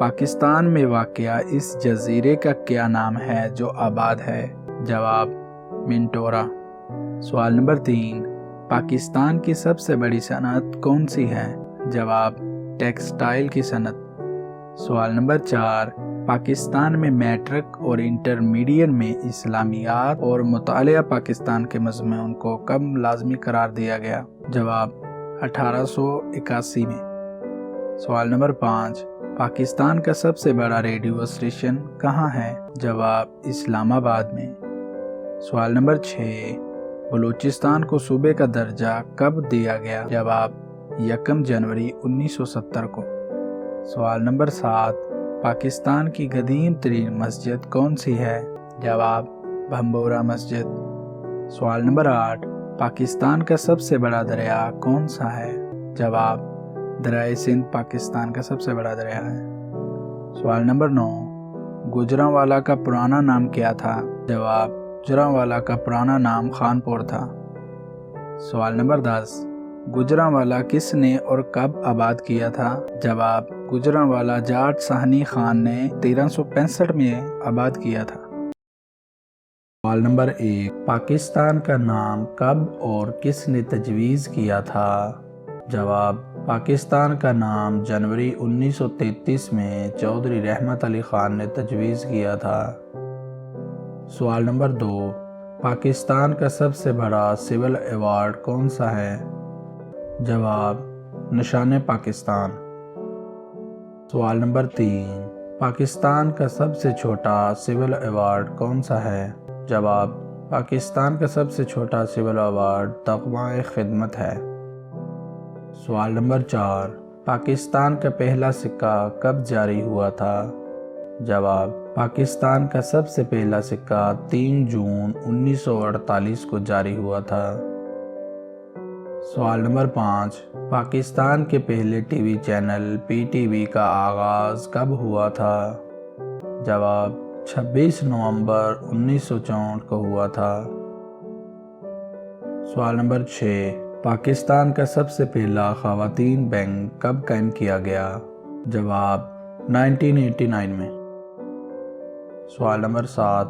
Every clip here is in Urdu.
پاکستان میں واقع اس جزیرے کا کیا نام ہے جو آباد ہے؟ جواب منٹورا۔ سوال نمبر 3، پاکستان کی سب سے بڑی صنعت کون سی ہے؟ جواب ٹیکسٹائل کی صنعت۔ سوال نمبر 4، پاکستان میں میٹرک اور انٹرمیڈیٹ میں اسلامیات اور مطالعہ پاکستان کے مضمون کو کب لازمی قرار دیا گیا؟ جواب 1881 میں۔ سوال نمبر 5، پاکستان کا سب سے بڑا ریڈیو اسٹیشن کہاں ہے؟ جواب اسلام آباد میں۔ سوال نمبر 6، بلوچستان کو صوبے کا درجہ کب دیا گیا؟ جواب 1 جنوری 1970 کو۔ سوال نمبر 7، پاکستان کی قدیم ترین مسجد کون سی ہے؟ جواب بھمبورا مسجد۔ سوال نمبر 8، پاکستان کا سب سے بڑا دریا کون سا ہے؟ جواب دریائے سندھ پاکستان کا سب سے بڑا دریا ہے۔ سوال نمبر 9، گوجرانوالا کا پرانا نام کیا تھا؟ جواب گوجرانوالا کا پرانا نام خانپور تھا۔ سوال نمبر 10، گوجرانوالا کس نے اور کب آباد کیا تھا؟ جواب گوجرانوالا جاٹ سہنی خان نے 1365 میں آباد کیا تھا۔ سوال نمبر 1، پاکستان کا نام کب اور کس نے تجویز کیا تھا؟ جواب پاکستان کا نام جنوری 1933 میں چودھری رحمت علی خان نے تجویز کیا تھا۔ سوال نمبر 2، پاکستان کا سب سے بڑا سول ایوارڈ کون سا ہے؟ جواب نشان پاکستان۔ سوال نمبر 3، پاکستان کا سب سے چھوٹا سول ایوارڈ کون سا ہے؟ جواب پاکستان کا سب سے چھوٹا سول ایوارڈ تغمہ خدمت ہے۔ سوال نمبر 4، پاکستان کا پہلا سکہ کب جاری ہوا تھا؟ جواب پاکستان کا سب سے پہلا سکہ 3 جون 1948 کو جاری ہوا تھا۔ سوال نمبر 5، پاکستان کے پہلے T V channel P T V کا آغاز کب ہوا تھا؟ جواب 26 نومبر 1964 کو ہوا تھا۔ سوال نمبر 6، پاکستان کا سب سے پہلا خواتین بینک کب قائم کیا گیا؟ جواب 1989 میں۔ سوال نمبر 7،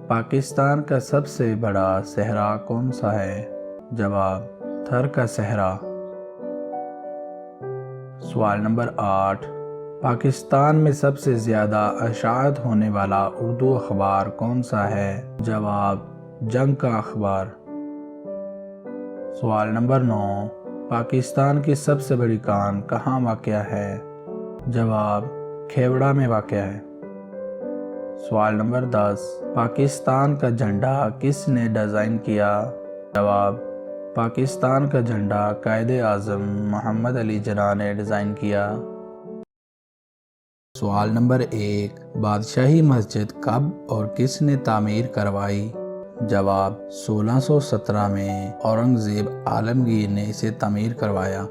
پاکستان کا سب سے بڑا صحرا کون سا ہے؟ جواب تھر کا صحرا۔ سوال نمبر 8، پاکستان میں سب سے زیادہ اشاعت ہونے والا اردو اخبار کون سا ہے؟ جواب جنگ کا اخبار۔ سوال نمبر 9، پاکستان کی سب سے بڑی کان کہاں واقع ہے؟ جواب کھیوڑا میں واقع ہے۔ سوال نمبر 10، پاکستان کا جھنڈا کس نے ڈیزائن کیا؟ جواب پاکستان کا جھنڈا قائد اعظم محمد علی جناح نے ڈیزائن کیا۔ سوال نمبر 1، بادشاہی مسجد کب اور کس نے تعمیر کروائی؟ جواب 1617 میں اورنگزیب عالمگیر نے اسے تعمیر کروایا۔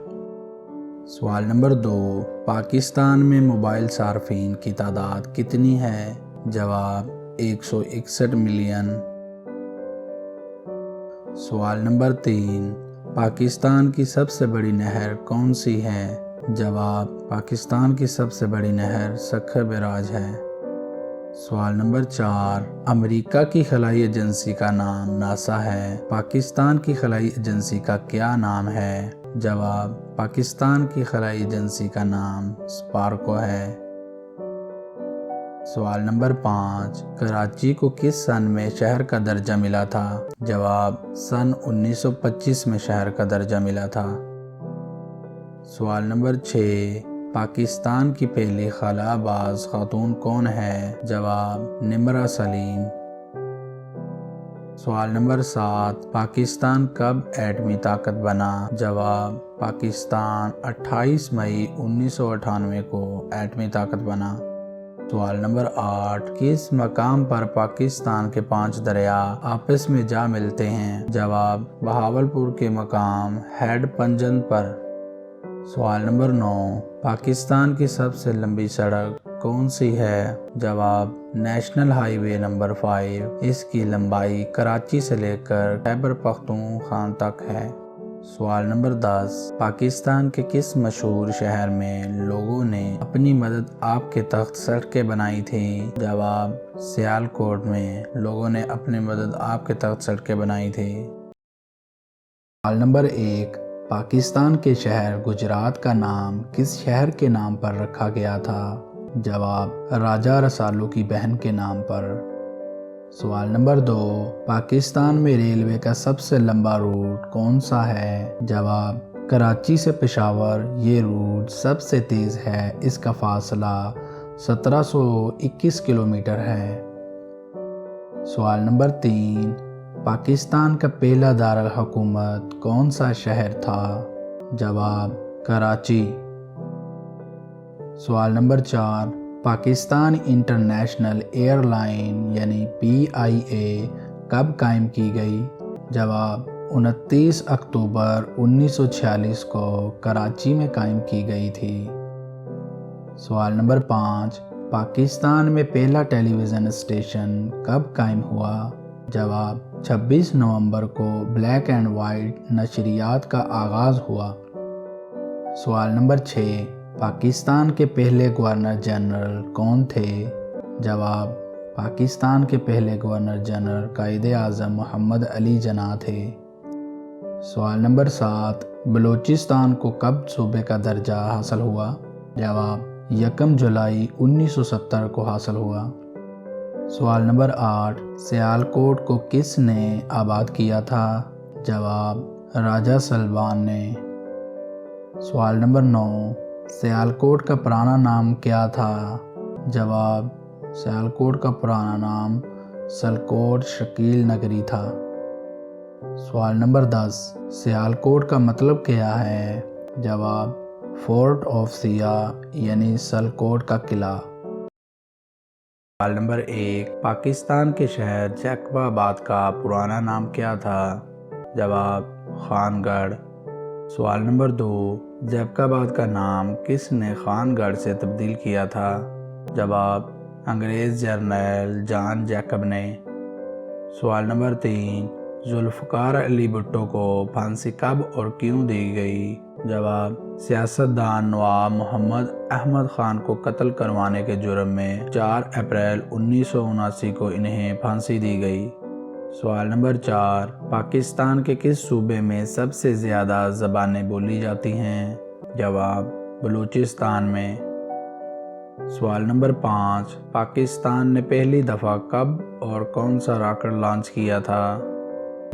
سوال نمبر 2، پاکستان میں موبائل صارفین کی تعداد کتنی ہے؟ جواب 161 ملین۔ سوال نمبر 3، پاکستان کی سب سے بڑی نہر کون سی ہے؟ جواب پاکستان کی سب سے بڑی نہر سکھر بیراج ہے۔ سوال نمبر 4، امریکہ کی خلائی ایجنسی کا نام ناسا ہے، پاکستان کی خلائی ایجنسی کا کیا نام ہے؟ جواب پاکستان کی خلائی ایجنسی کا نام سپارکو ہے۔ سوال نمبر 5، کراچی کو کس سن میں شہر کا درجہ ملا تھا؟ جواب سن 1925 میں شہر کا درجہ ملا تھا۔ سوال نمبر 6، پاکستان کی پہلی خلا باز خاتون کون ہے؟ جواب نمرہ سلیم۔ سوال نمبر 7، پاکستان کب ایٹمی طاقت بنا؟ جواب پاکستان 28 مئی 1998 کو ایٹمی طاقت بنا۔ سوال نمبر 8، کس مقام پر پاکستان کے 5 دریا آپس میں جا ملتے ہیں؟ جواب بہاولپور کے مقام ہیڈ پنجن پر۔ سوال نمبر 9، پاکستان کی سب سے لمبی سڑک کون سی ہے؟ جواب نیشنل ہائی وے نمبر 5، اس کی لمبائی کراچی سے لے کر خیبر پختونخوا تک ہے۔ سوال نمبر 10، پاکستان کے کس مشہور شہر میں لوگوں نے اپنی مدد آپ کے تخت سڑکیں بنائی تھیں؟ جواب، سیالکوٹ میں لوگوں نے اپنی مدد آپ کے تخت سڑکیں بنائی تھی۔ سوال نمبر 1، پاکستان کے شہر گجرات کا نام کس شہر کے نام پر رکھا گیا تھا؟ جواب، راجہ رسالو کی بہن کے نام پر۔ سوال نمبر 2، پاکستان میں ریلوے کا سب سے لمبا روٹ کون سا ہے؟ جواب، کراچی سے پشاور یہ روٹ سب سے تیز ہے، اس کا فاصلہ 1721 کلومیٹر ہے۔ سوال نمبر 3، پاکستان کا پہلا دارالحکومت کون سا شہر تھا؟ جواب، کراچی۔ سوال number 4، Pakistan international air line یعنی PIA کب قائم کی گئی؟ جواب، 29 اکتوبر 1946 کو کراچی میں قائم کی گئی تھی۔ سوال نمبر 5، پاکستان میں پہلا ٹیلی ویژن اسٹیشن کب قائم ہوا؟ جواب، 26 نومبر کو بلیک اینڈ وائٹ نشریات کا آغاز ہوا۔ سوال نمبر 6، پاکستان کے پہلے گورنر جنرل کون تھے؟ جواب، پاکستان کے پہلے گورنر جنرل قائد اعظم محمد علی جناح تھے۔ سوال نمبر 7، بلوچستان کو کب صوبے کا درجہ حاصل ہوا؟ جواب، 1 جولائی 1970 کو حاصل ہوا۔ سوال نمبر 8، سیالکوٹ کو کس نے آباد کیا تھا؟ جواب، راجہ سلبان نے۔ سوال نمبر 9، سیالکوٹ کا پرانا نام کیا تھا؟ جواب، سیالکوٹ کا پرانا نام سلکوٹ شکیل نگری تھا۔ سوال نمبر 10، سیالکوٹ کا مطلب کیا ہے؟ جواب، فورٹ آف سیاہ یعنی سیالکوٹ کا قلعہ۔ سوال نمبر 1، پاکستان کے شہر جیکب آباد کا پرانا نام کیا تھا؟ جواب، خان گڑھ۔ سوال نمبر 2، جیکب آباد کا نام کس نے خان گڑھ سے تبدیل کیا تھا؟ جواب، انگریز جرنیل جان جیکب نے۔ سوال نمبر 3، ذوالفقار علی بھٹو کو پھانسی کب اور کیوں دی گئی؟ جواب، سیاستدان نواب محمد احمد خان کو قتل کروانے کے جرم میں 4 اپریل 1979 کو انہیں پھانسی دی گئی۔ سوال نمبر 4، پاکستان کے کس صوبے میں سب سے زیادہ زبانیں بولی جاتی ہیں؟ جواب، بلوچستان میں۔ سوال نمبر 5، پاکستان نے پہلی دفعہ کب اور کون سا راکٹ لانچ کیا تھا؟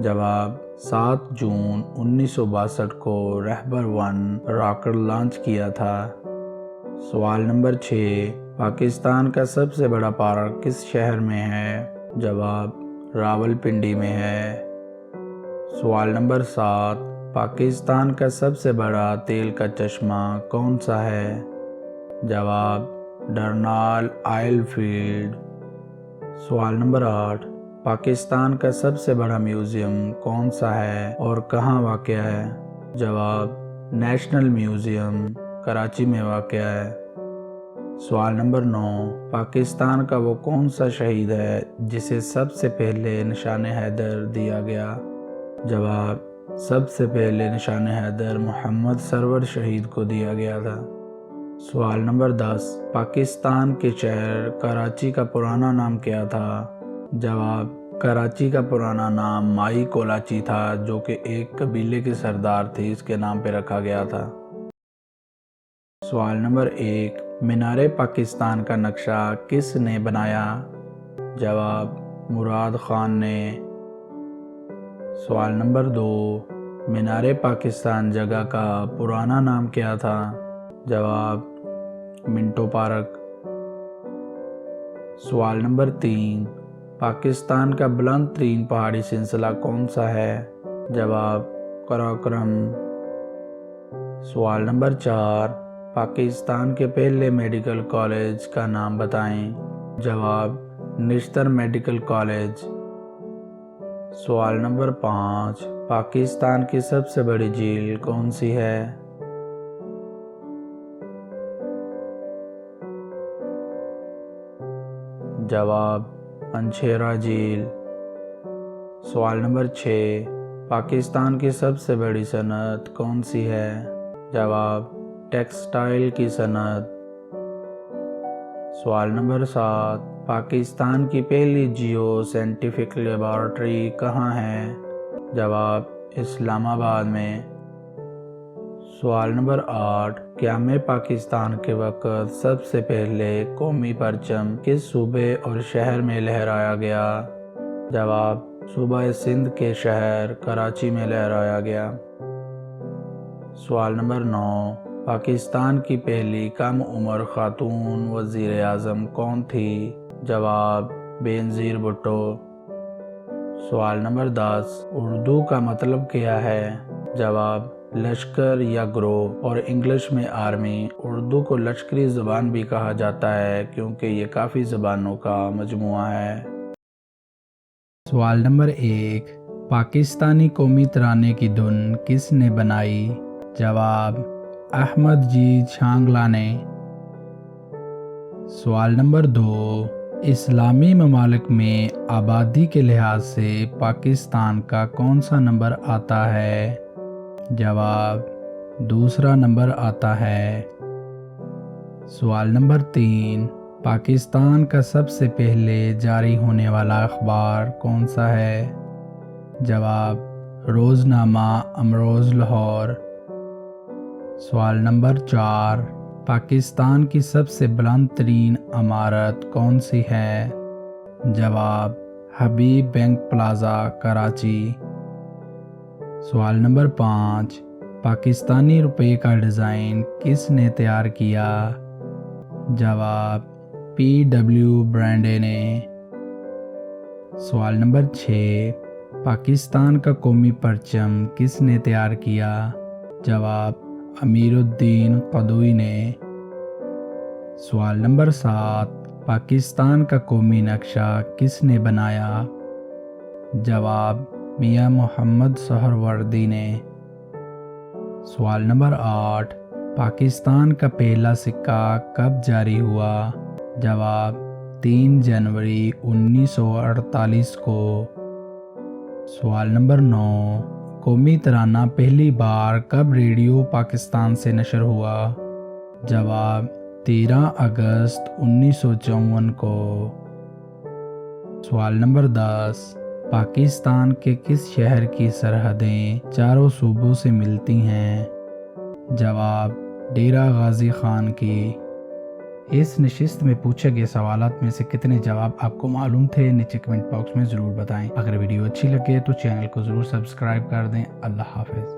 جواب، 7 جون 1962 کو رہبر 1 راکٹ لانچ کیا تھا۔ سوال نمبر 6، پاکستان کا سب سے بڑا پارک کس شہر میں ہے؟ جواب، راولپنڈی میں ہے۔ سوال نمبر 7، پاکستان کا سب سے بڑا تیل کا چشمہ کون سا ہے؟ جواب، ڈرنال آئل فیلڈ۔ سوال نمبر 8، پاکستان کا سب سے بڑا میوزیم کون سا ہے اور کہاں واقع ہے؟ جواب، نیشنل میوزیم کراچی میں واقع ہے۔ سوال نمبر 9، پاکستان کا وہ کون سا شہید ہے جسے سب سے پہلے نشان حیدر دیا گیا؟ جواب، سب سے پہلے نشان حیدر محمد سرور شہید کو دیا گیا تھا۔ سوال نمبر 10، پاکستان کے شہر کراچی کا پرانا نام کیا تھا؟ جواب، کراچی کا پرانا نام مائی کولاچی تھا جو کہ ایک قبیلے کے سردار تھے، اس کے نام پہ رکھا گیا تھا۔ سوال نمبر 1، مینار پاکستان کا نقشہ کس نے بنایا؟ جواب، مراد خان نے۔ سوال نمبر 2، مینار پاکستان جگہ کا پرانا نام کیا تھا؟ جواب، منٹو پارک۔ سوال نمبر 3، پاکستان کا بلند ترین پہاڑی سلسلہ کون سا ہے؟ جواب، قراقرم۔ سوال نمبر 4، پاکستان کے پہلے میڈیکل کالج کا نام بتائیں۔ جواب، نشتر میڈیکل کالج۔ سوال نمبر 5، پاکستان کی سب سے بڑی جھیل کون سی ہے؟ جواب، پنچھیرا جھیل۔ سوال نمبر 6، پاکستان کی سب سے بڑی صنعت کون سی ہے؟ جواب ٹیکسٹائل کی صنعت۔ سوال نمبر 7، پاکستان کی پہلی جیو سائنٹیفک لیبارٹری کہاں ہے؟ جواب اسلام آباد میں۔ سوال نمبر 8، قیام پاکستان کے وقت سب سے پہلے قومی پرچم کس صوبے اور شہر میں لہرایا گیا؟ جواب صوبہ سندھ کے شہر کراچی میں لہرایا گیا۔ سوال نمبر 9، پاکستان کی پہلی کم عمر خاتون وزیر اعظم کون تھی؟ جواب بینظیر بھٹو۔ سوال نمبر 10، اردو کا مطلب کیا ہے؟ جواب لشکر یا گروہ اور انگلش میں آرمی۔ اردو کو لشکری زبان بھی کہا جاتا ہے کیونکہ یہ کافی زبانوں کا مجموعہ ہے۔ سوال نمبر 1، پاکستانی قومی ترانے کی دھن کس نے بنائی؟ جواب احمد جی چھانگلہ نے۔ سوال نمبر 2، اسلامی ممالک میں آبادی کے لحاظ سے پاکستان کا کون سا نمبر آتا ہے؟ جواب دوسرا نمبر آتا ہے۔ سوال نمبر 3، پاکستان کا سب سے پہلے جاری ہونے والا اخبار کون سا ہے؟ جواب روزنامہ امروز لاہور۔ سوال نمبر 4، پاکستان کی سب سے بلند ترین عمارت کون سی ہے؟ جواب حبیب بینک پلازا کراچی۔ سوال نمبر 5، پاکستانی روپے کا ڈیزائن کس نے تیار کیا؟ جواب PW برانڈے نے۔ سوال نمبر 6، پاکستان کا قومی پرچم کس نے تیار کیا؟ جواب امیر الدین قدوئی نے۔ سوال نمبر 7، پاکستان کا قومی نقشہ کس نے بنایا؟ جواب میاں محمد سہروردی نے۔ سوال نمبر 8، پاکستان کا پہلا سکہ کب جاری ہوا؟ جواب 3 جنوری 1948 کو۔ سوال نمبر 9، قومی ترانہ پہلی بار کب ریڈیو پاکستان سے نشر ہوا؟ جواب 13 اگست 1954 کو۔ سوال نمبر 10، پاکستان کے کس شہر کی سرحدیں چاروں صوبوں سے ملتی ہیں؟ جواب ڈیرہ غازی خان کی۔ اس نشست میں پوچھے گئے سوالات میں سے کتنے جواب آپ کو معلوم تھے نیچے کمنٹ باکس میں ضرور بتائیں۔ اگر ویڈیو اچھی لگے تو چینل کو ضرور سبسکرائب کر دیں۔ اللہ حافظ۔